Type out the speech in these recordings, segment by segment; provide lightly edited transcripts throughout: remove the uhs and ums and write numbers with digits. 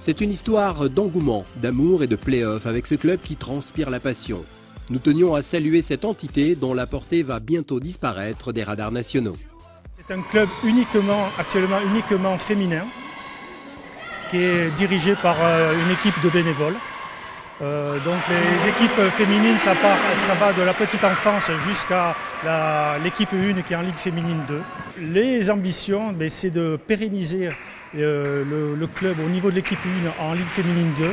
C'est une histoire d'engouement, d'amour et de play-off avec ce club qui transpire la passion. Nous tenions à saluer cette entité dont la portée va bientôt disparaître des radars nationaux. C'est un club actuellement uniquement féminin, qui est dirigé par une équipe de bénévoles. Donc les équipes féminines, ça va de la petite enfance jusqu'à l'équipe 1 qui est en Ligue féminine 2. Les ambitions, c'est de pérenniser le club au niveau de l'équipe 1 en Ligue féminine 2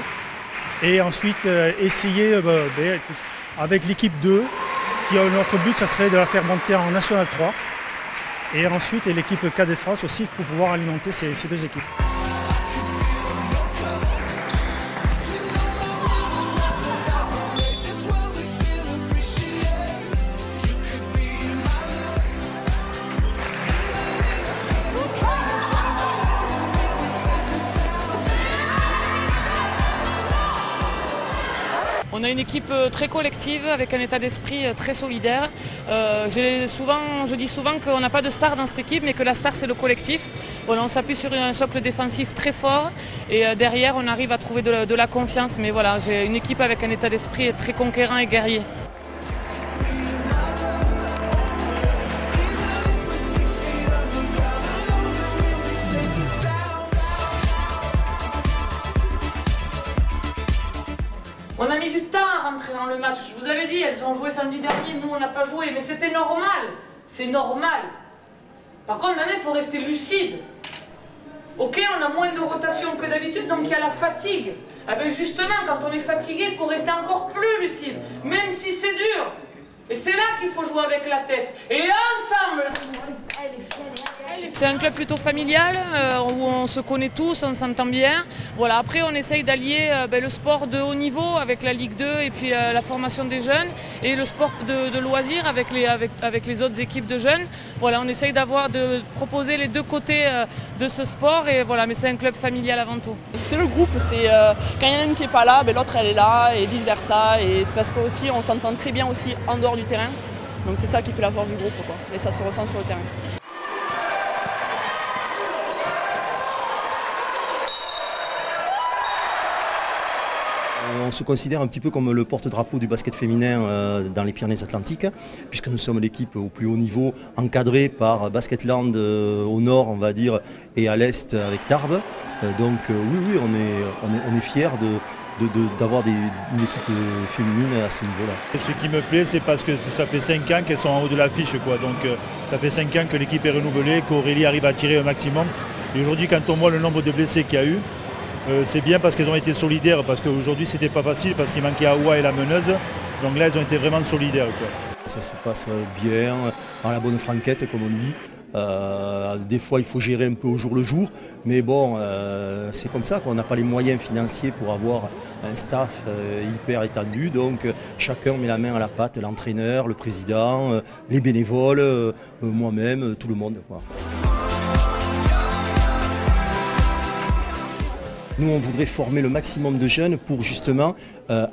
et ensuite essayer avec l'équipe 2, notre but ça serait de la faire monter en National 3 et ensuite l'équipe Cadet France aussi pour pouvoir alimenter ces deux équipes. On a une équipe très collective avec un état d'esprit très solidaire. Je dis souvent qu'on n'a pas de star dans cette équipe, mais que la star c'est le collectif. Voilà, on s'appuie sur un socle défensif très fort et derrière on arrive à trouver de la confiance. Mais voilà, j'ai une équipe avec un état d'esprit très conquérant et guerrier. On a mis du temps à rentrer dans le match. Je vous avais dit, elles ont joué samedi dernier, nous on n'a pas joué, mais c'était normal. C'est normal. Par contre, maintenant il faut rester lucide. Ok, on a moins de rotation que d'habitude, donc il y a la fatigue. Ah ben justement, quand on est fatigué, il faut rester encore plus lucide, même si c'est dur. Et c'est là qu'il faut jouer avec la tête. Et ensemble. C'est un club plutôt familial où on se connaît tous, on s'entend bien. Voilà, après on essaye d'allier le sport de haut niveau avec la Ligue 2 et puis la formation des jeunes et le sport de loisirs avec les autres équipes de jeunes. Voilà, on essaye de proposer les deux côtés de ce sport et voilà, mais c'est un club familial avant tout. C'est le groupe, c'est quand il y en a une qui n'est pas là, l'autre elle est là et vice versa. Et c'est parce qu'aussi on s'entend très bien aussi en dehors du terrain. Donc c'est ça qui fait la force du groupe, quoi. Et ça se ressent sur le terrain. On se considère un petit peu comme le porte-drapeau du basket féminin dans les Pyrénées-Atlantiques, puisque nous sommes l'équipe au plus haut niveau, encadrée par Basketland au nord, on va dire, et à l'est avec Tarbes. Donc oui, on est fiers d'avoir une équipe féminine à ce niveau-là. Ce qui me plaît, c'est parce que ça fait 5 ans qu'elles sont en haut de l'affiche, quoi. Donc ça fait 5 ans que l'équipe est renouvelée, qu'Aurélie arrive à tirer un maximum. Et aujourd'hui, quand on voit le nombre de blessés qu'il y a eu, c'est bien parce qu'elles ont été solidaires, parce qu'aujourd'hui c'était pas facile, parce qu'il manquait Aoua et la meneuse. Donc là, elles ont été vraiment solidaires, quoi. Ça se passe bien, dans la bonne franquette, comme on dit. Des fois, il faut gérer un peu au jour le jour, mais bon, c'est comme ça qu'on n'a pas les moyens financiers pour avoir un staff hyper étendu. Donc, chacun met la main à la pâte, l'entraîneur, le président, les bénévoles, moi-même, tout le monde, quoi. Nous, on voudrait former le maximum de jeunes pour justement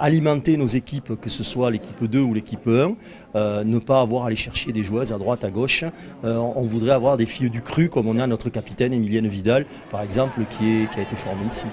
alimenter nos équipes, que ce soit l'équipe 2 ou l'équipe 1, ne pas avoir à aller chercher des joueuses à droite, à gauche. On voudrait avoir des filles du cru, comme on a notre capitaine Emilienne Vidal, par exemple, qui a été formée ici.